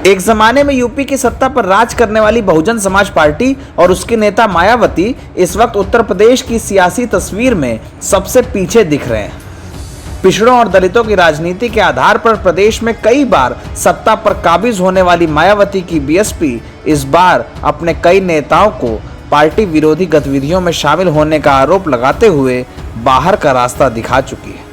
एक जमाने में यूपी की सत्ता पर राज करने वाली बहुजन समाज पार्टी और उसके नेता मायावती इस वक्त उत्तर प्रदेश की सियासी तस्वीर में सबसे पीछे दिख रहे हैं। पिछड़ों और दलितों की राजनीति के आधार पर प्रदेश में कई बार सत्ता पर काबिज होने वाली मायावती की बीएसपी इस बार अपने कई नेताओं को पार्टी विरोधी गतिविधियों में शामिल होने का आरोप लगाते हुए बाहर का रास्ता दिखा चुकी है।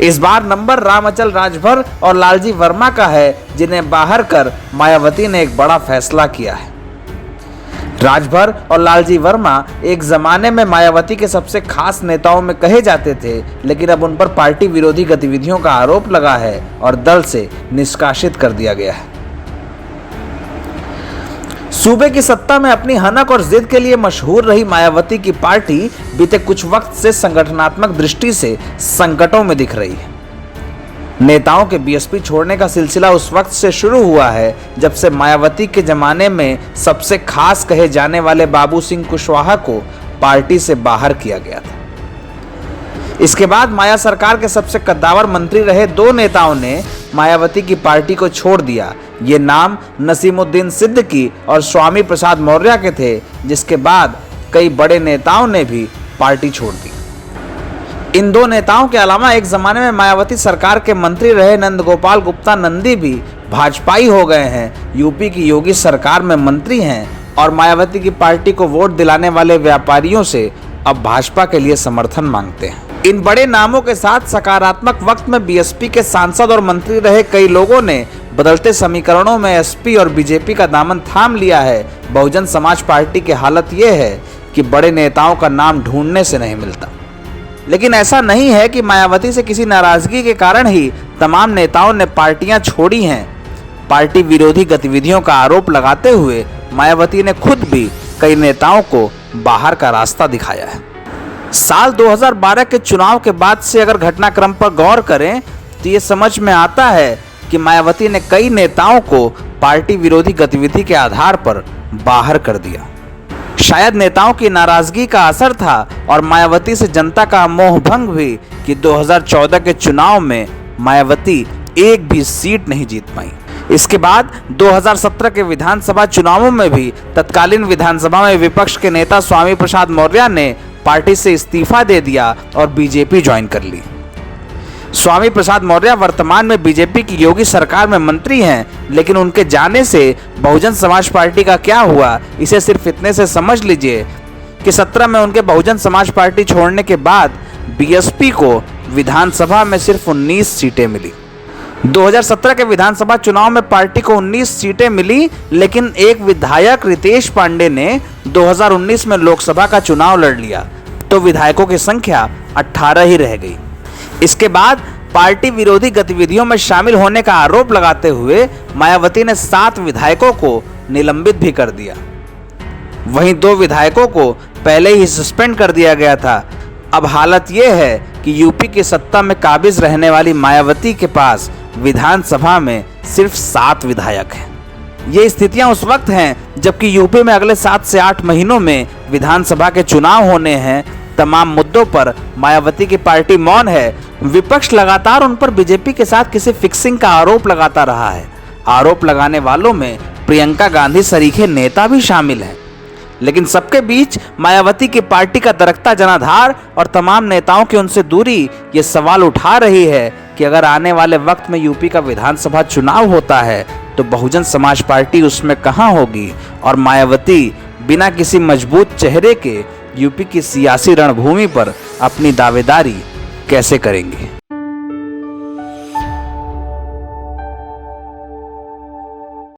इस बार नंबर रामअचल राजभर और लालजी वर्मा का है, जिन्हें बाहर कर मायावती ने एक बड़ा फैसला किया है। राजभर और लालजी वर्मा एक जमाने में मायावती के सबसे खास नेताओं में कहे जाते थे, लेकिन अब उन पर पार्टी विरोधी गतिविधियों का आरोप लगा है और दल से निष्कासित कर दिया गया है। सूबे की सत्ता में अपनी हनक और जिद के लिए मशहूर रही मायावती की पार्टी बीते कुछ वक्त से संगठनात्मक दृष्टि से संकटों में दिख रही है। नेताओं के बीएसपी छोड़ने का सिलसिला उस वक्त से शुरू हुआ है जब से मायावती के जमाने में सबसे खास कहे जाने वाले बाबू सिंह कुशवाहा को पार्टी से बाहर किया गया था। इसके बाद माया सरकार के सबसे कद्दावर मंत्री रहे दो नेताओं ने मायावती की पार्टी को छोड़ दिया। ये नाम नसीमुद्दीन सिद्दीकी और स्वामी प्रसाद मौर्य के थे, जिसके बाद कई बड़े नेताओं ने भी पार्टी छोड़ दी। इन दो नेताओं के अलावा एक जमाने में मायावती सरकार के मंत्री रहे नंदगोपाल गुप्ता नंदी भी भाजपाई हो गए हैं। यूपी की योगी सरकार में मंत्री हैं और मायावती की पार्टी को वोट दिलाने वाले व्यापारियों से अब भाजपा के लिए समर्थन मांगते हैं। इन बड़े नामों के साथ सकारात्मक वक्त में बीएसपी के सांसद और मंत्री रहे कई लोगों ने बदलते समीकरणों में एसपी और बीजेपी का दामन थाम लिया है। बहुजन समाज पार्टी की हालत यह है कि बड़े नेताओं का नाम ढूंढने से नहीं मिलता। लेकिन ऐसा नहीं है कि मायावती से किसी नाराजगी के कारण ही तमाम नेताओं ने पार्टियां छोड़ी हैं। पार्टी विरोधी गतिविधियों का आरोप लगाते हुए मायावती ने खुद भी कई नेताओं को बाहर का रास्ता दिखाया है। साल 2012 के चुनाव के बाद से अगर घटनाक्रम पर गौर करें तो ये समझ में आता है कि मायावती ने कई नेताओं को पार्टी विरोधी गतिविधि के आधार पर बाहर कर दिया। शायद नेताओं की नाराजगी का असर था और मायावती से जनता का मोह भंग भी कि 2014 के चुनाव में मायावती एक भी सीट नहीं जीत पाई। इसके बाद 2017 के विधानसभा चुनावों में भी तत्कालीन विधानसभा में विपक्ष के नेता स्वामी प्रसाद मौर्य ने पार्टी से इस्तीफा दे दिया और बीजेपी ज्वाइन कर ली। स्वामी प्रसाद मौर्य वर्तमान में बीजेपी की योगी सरकार में मंत्री हैं, लेकिन उनके जाने से बहुजन समाज पार्टी का क्या हुआ, इसे सिर्फ इतने से समझ लीजिए कि 17 में उनके बहुजन समाज पार्टी छोड़ने के बाद बीएसपी को विधानसभा में सिर्फ 19 सीटें मिली। 2017 के विधानसभा चुनाव में पार्टी को 19 सीटें मिली, लेकिन एक विधायक रितेश पांडे ने 2019 में लोकसभा का चुनाव लड़ लिया तो विधायकों की संख्या 18 ही रह गई। इसके बाद पार्टी विरोधी गतिविधियों में शामिल होने का आरोप लगाते हुए मायावती ने 7 विधायकों को निलंबित भी कर दिया। वहीं 2 विधायकों को पहले ही सस्पेंड कर दिया गया था। अब हालत यह है कि यूपी की सत्ता में काबिज रहने वाली मायावती के पास विधानसभा में सिर्फ 7 विधायक हैं। ये स्थितियां उस वक्त हैं जबकि यूपी में अगले 7 से 8 महीनों में विधानसभा के चुनाव होने हैं। तमाम मुद्दों पर मायावती की पार्टी मौन है। विपक्ष लगातार उन पर बीजेपी के साथ किसी फिक्सिंग का आरोप लगाता रहा है। आरोप लगाने वालों में प्रियंका गांधी सरीखे नेता भी शामिल हैं। लेकिन सबके बीच मायावती की पार्टी का दरकता जनाधार और तमाम नेताओं की उनसे दूरी ये सवाल उठा रही है कि अगर आने वाले वक्त में यूपी का विधानसभा चुनाव होता है तो बहुजन समाज पार्टी उसमें कहां होगी और मायावती बिना किसी मजबूत चेहरे के यूपी की सियासी रणभूमि पर अपनी दावेदारी कैसे करेंगी।